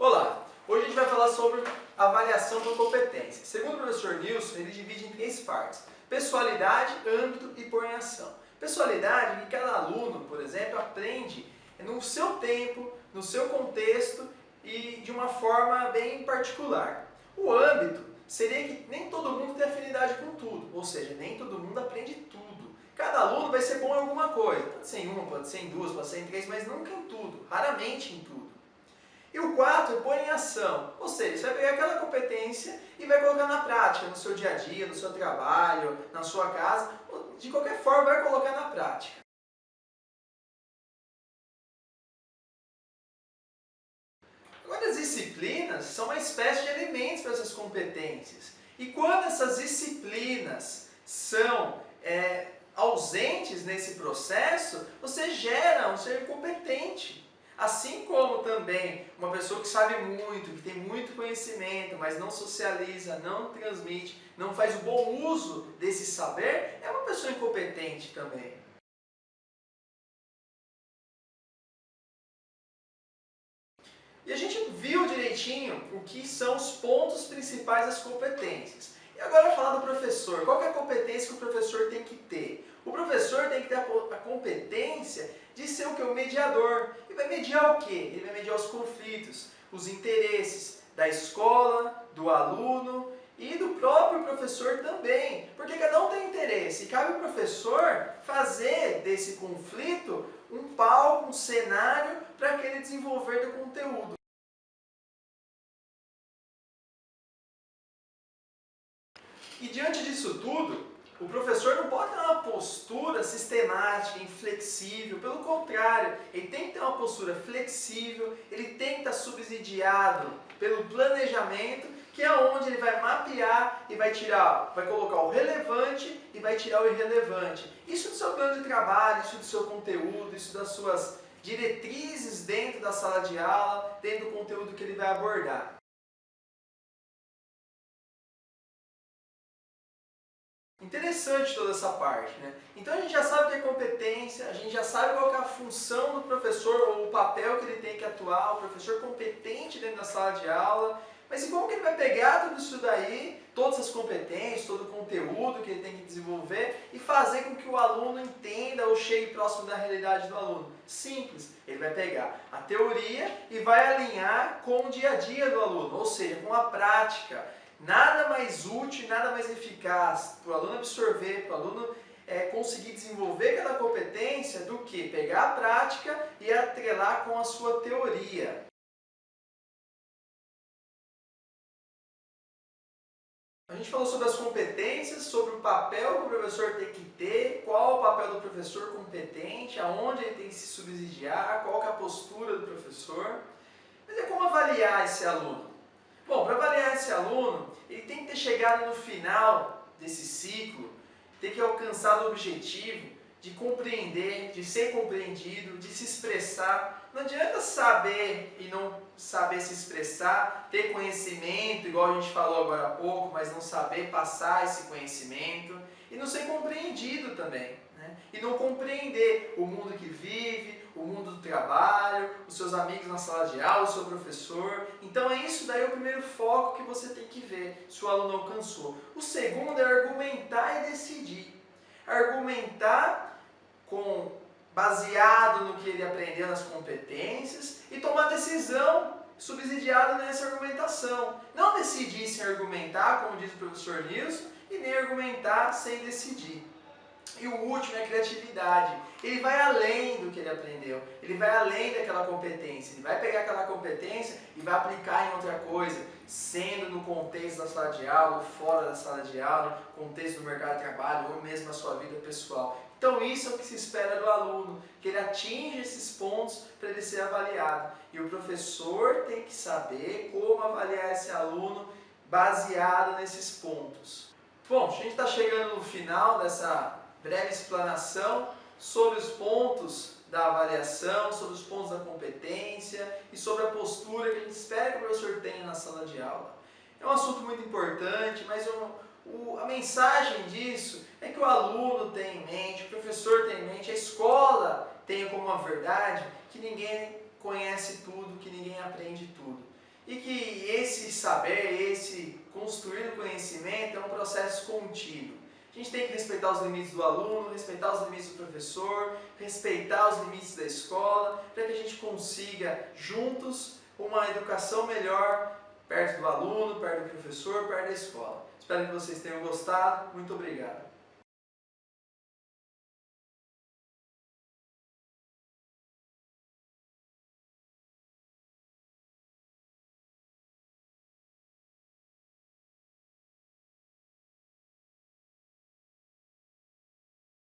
Olá! Hoje a gente vai falar sobre avaliação por competência. Segundo o professor Nilson, ele divide em três partes: pessoalidade, âmbito e pôr em ação. Pessoalidade é que cada aluno, por exemplo, aprende no seu tempo, no seu contexto e de uma forma bem particular. O âmbito seria que nem todo mundo tem afinidade com tudo, ou seja, nem todo mundo aprende tudo. Cada aluno vai ser bom em alguma coisa, pode ser em uma, pode ser em duas, pode ser em três, mas nunca em tudo, raramente em tudo. E o quarto é pôr em ação, ou seja, você vai pegar aquela competência e vai colocar na prática, no seu dia a dia, no seu trabalho, na sua casa, de qualquer forma vai colocar na prática. Agora as disciplinas são uma espécie de elementos para essas competências. E quando essas disciplinas são ausentes nesse processo, você gera um ser incompetente. Assim como também uma pessoa que sabe muito, que tem muito conhecimento, mas não socializa, não transmite, não faz o bom uso desse saber, é uma pessoa incompetente também. E a gente viu direitinho o que são os pontos principais das competências. E agora falar do professor. Qual que é a competência que o professor tem que ter? O professor tem que ter a competência de ser o que? O mediador. E vai mediar o quê? Ele vai mediar os conflitos, os interesses da escola, do aluno e do próprio professor também. Porque cada um tem interesse. E cabe ao professor fazer desse conflito um palco, um cenário para que ele desenvolver do conteúdo. E diante disso tudo, o professor não pode ter uma postura sistemática, inflexível, pelo contrário, ele tem que ter uma postura flexível, ele tem que estar subsidiado pelo planejamento, que é onde ele vai mapear e vai tirar, vai colocar o relevante e vai tirar o irrelevante. Isso do seu plano de trabalho, isso do seu conteúdo, isso das suas diretrizes dentro da sala de aula, dentro do conteúdo que ele vai abordar. Interessante toda essa parte, né? Então a gente já sabe o que é competência, a gente já sabe qual que é a função do professor ou o papel que ele tem que atuar, o professor competente dentro da sala de aula. Mas e como que ele vai pegar tudo isso daí, todas as competências, todo o conteúdo que ele tem que desenvolver e fazer com que o aluno entenda ou chegue próximo da realidade do aluno? Simples, ele vai pegar a teoria e vai alinhar com o dia a dia do aluno, ou seja, com a prática. Nada mais útil, nada mais eficaz para o aluno absorver, para o aluno conseguir desenvolver aquela competência do que pegar a prática e atrelar com a sua teoria. A gente falou sobre as competências, sobre o papel que o professor tem que ter, qual é o papel do professor competente, aonde ele tem que se subsidiar, qual que é a postura do professor. Mas é como avaliar esse aluno? Bom, para avaliar esse aluno, ele tem que ter chegado no final desse ciclo, ter que alcançar o objetivo de compreender, de ser compreendido, de se expressar. Não adianta saber e não saber se expressar, ter conhecimento, igual a gente falou agora há pouco, mas não saber passar esse conhecimento e não ser compreendido também, né? E não compreender o mundo que vive, o mundo do trabalho, os seus amigos na sala de aula, o seu professor. Então é isso daí o primeiro foco que você tem que ver se o aluno alcançou. O segundo é argumentar e decidir. Argumentar baseado no que ele aprendeu nas competências e tomar decisão subsidiada nessa argumentação. Não decidir sem argumentar, como diz o professor Nilson, e nem argumentar sem decidir. E o último é a criatividade. Ele vai além do que ele aprendeu, ele vai além daquela competência, ele vai pegar aquela competência e vai aplicar em outra coisa, sendo no contexto da sala de aula, ou fora da sala de aula, contexto do mercado de trabalho, ou mesmo na sua vida pessoal. Então isso é o que se espera do aluno, que ele atinja esses pontos para ele ser avaliado. E o professor tem que saber como avaliar esse aluno baseado nesses pontos. Bom, a gente está chegando no final dessa breve explanação sobre os pontos da avaliação, sobre os pontos da competência e sobre a postura que a gente espera que o professor tenha na sala de aula. É um assunto muito importante, mas a mensagem disso é que o aluno tenha em mente, o professor tenha em mente, a escola tenha como uma verdade que ninguém conhece tudo, que ninguém aprende tudo. e que esse saber, esse construir o conhecimento é um processo contínuo. A gente tem que respeitar os limites do aluno, respeitar os limites do professor, respeitar os limites da escola, para que a gente consiga, juntos, uma educação melhor perto do aluno, perto do professor, perto da escola. Espero que vocês tenham gostado. Muito obrigado.